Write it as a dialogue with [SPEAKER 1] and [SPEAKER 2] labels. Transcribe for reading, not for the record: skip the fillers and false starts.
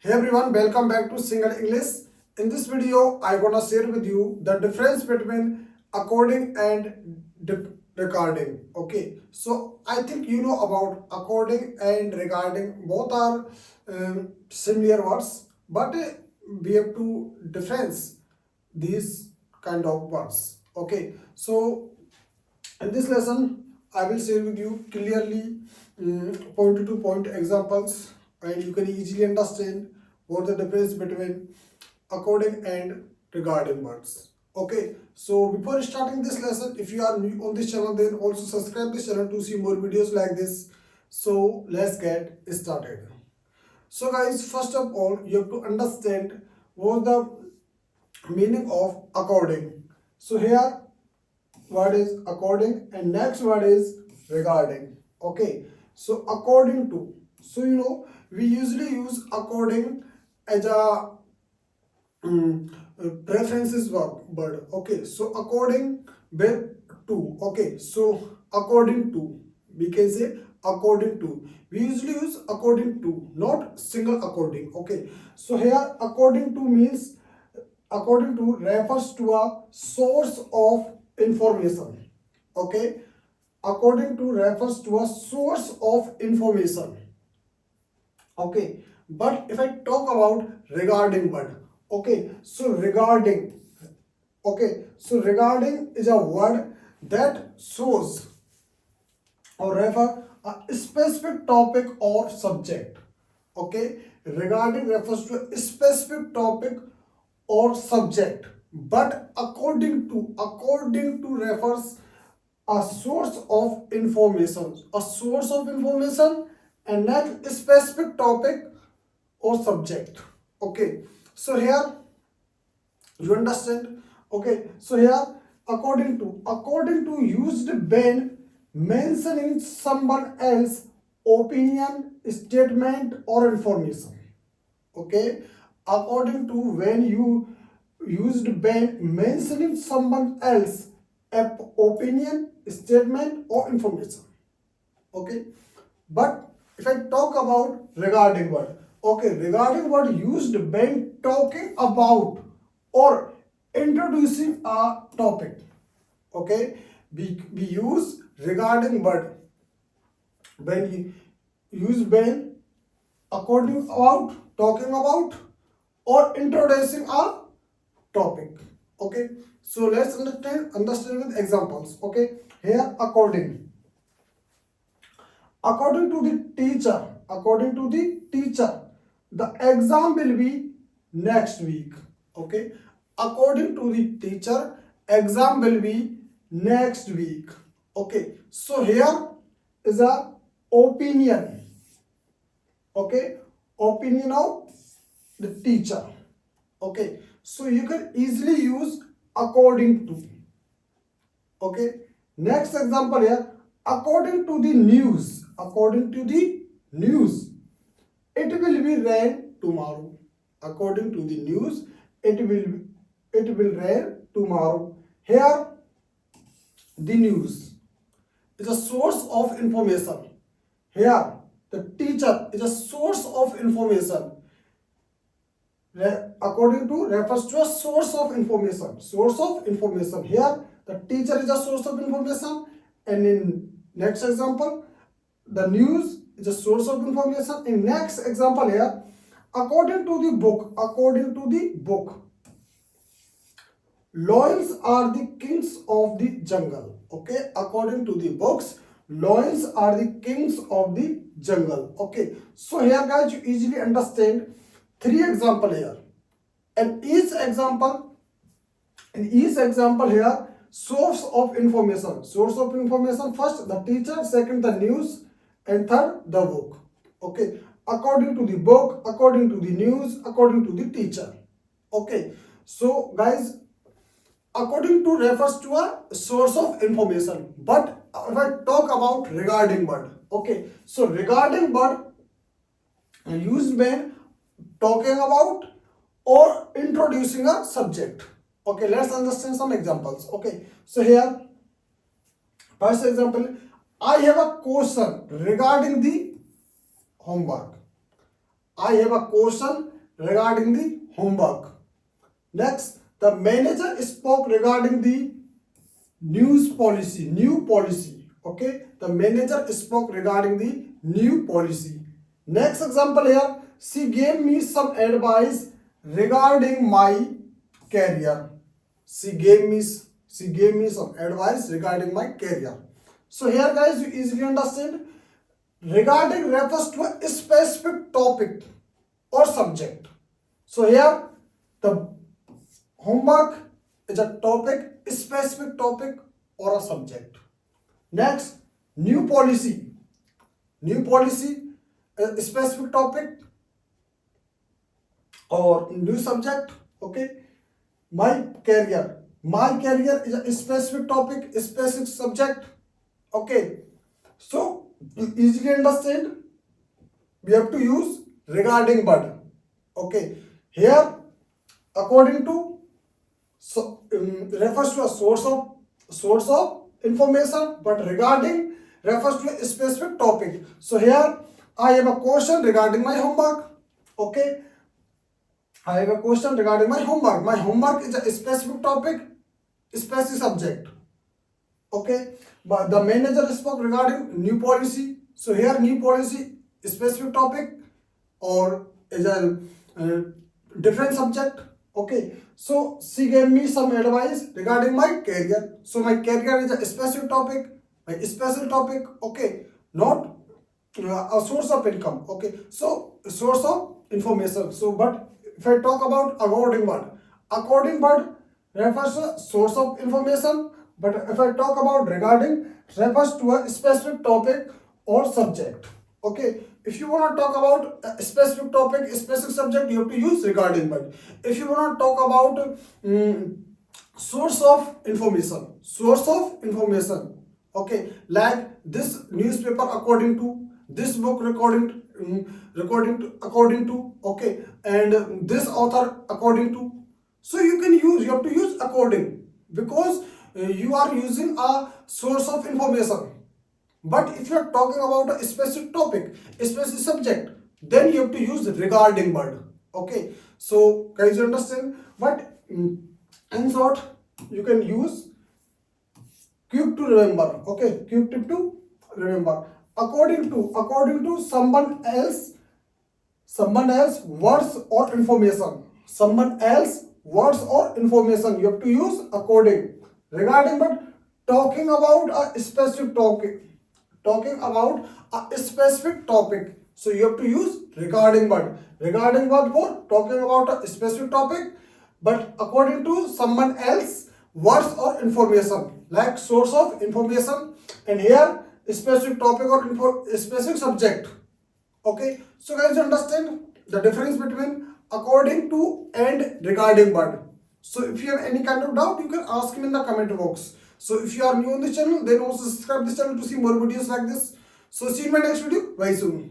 [SPEAKER 1] Hey everyone, welcome back to Single English. In this video, I gonna share with you the difference between according and regarding. Okay, so I think you know about according and regarding. Both are similar words, but we have to difference these kind of words. Okay, so in this lesson, I will share with you clearly point to point examples, and you can easily understand what the difference between according and regarding words. Okay, so before starting this lesson, if you are new on this channel, then also subscribe this channel to see more videos like this. So let's get started. So guys, first of all, you have to understand what the meaning of according. So here word is according and next word is regarding. Okay, so according to, so we usually use according as a preferences word. Okay, so according with to. Okay, so according to, we can say according to. We usually use according to, not single according. Okay, so here according to means, according to refers to a source of information. Okay, according to refers to a source of information. Okay, but if I talk about regarding word, okay, so regarding, okay, so regarding is a word that shows or refer a specific topic or subject. Okay, regarding refers to a specific topic or subject, but according to refers a source of information, and not a specific topic or subject. Okay, so here you understand. Okay, so here according to used when mentioning someone else opinion, statement or information. Okay, according to when you used when mentioning someone else opinion, statement or information. Okay, but if I talk about regarding word, okay, regarding word used when talking about or introducing a topic. Okay, we use regarding word when you use when according about, talking about or introducing a topic. Okay, so let's understand with examples. Okay, here according to the teacher, the exam will be next week. Okay, according to the teacher, exam will be next week. Okay, so here is a opinion. Okay, opinion of the teacher. Okay, so you can easily use according to. Okay, next example here, according to the news, it will be rain tomorrow. According to the news, it will rain tomorrow. Here the news is a source of information. Here the teacher is a source of information. According to refers to a source of information. Here the teacher is a source of information, and in next example the news is a source of information. In next example here, according to the book, lions are the kings of the jungle. Okay, according to the books, lions are the kings of the jungle. Okay, so here guys, you easily understand three example here, and each example here, source of information. First the teacher, second the news, and third the book. Okay, according to the book, according to the news, according to the teacher. Okay, so guys, according to refers to a source of information, but if I talk about regarding word, okay, so regarding word used when talking about or introducing a subject. Okay, let's understand some examples. Okay, so here first example, I have a question regarding the homework. I have a question regarding the homework. Next, the manager spoke regarding the new policy. Okay, the manager spoke regarding the new policy. Next example here, she gave me some advice regarding my career. She gave me some advice regarding my career. So here guys, you easily understand, regarding refers to a specific topic or subject. So here the homework is a topic, a specific topic or a subject. Next, new policy. New policy, a specific topic or new subject. Okay. My career. My career is a specific topic, a specific subject. Okay. So you easily understand, we have to use regarding but. Okay. Here, according to, so refers to a source of information, but regarding refers to a specific topic. So here I have a question regarding my homework. Okay, I have a question regarding my homework. My homework is a specific topic, specific subject. Okay, but the manager spoke regarding new policy. So here new policy, specific topic or is a different subject. Okay, so she gave me some advice regarding my career. So my career is a specific topic, my special topic. Okay, not a source of income. Okay, so source of information. So but if I talk about according word refers to a source of information, but if I talk about regarding, refers to a specific topic or subject. Okay, if you want to talk about a specific topic, a specific subject, you have to use regarding word. If you want to talk about source of information, okay, like this newspaper according to, this book according to, okay, and this author according to. So you have to use according, because you are using a source of information. But if you are talking about a specific topic, a specific subject, then you have to use regarding word. Okay, so guys, you understand. But in short, you can use quick to remember. Okay, quick tip to remember. According to someone else words or information. Someone else words or information, you have to use according. Regarding but talking about a specific topic. So you have to use regarding word. Regarding word for talking about a specific topic, but according to someone else words or information, like source of information, and here specific topic or specific subject. Okay, so guys, you understand the difference between according to and regarding word. So if you have any kind of doubt, you can ask me in the comment box. So if you are new on this channel, then also subscribe this channel to see more videos like this. So see you in my next video very soon.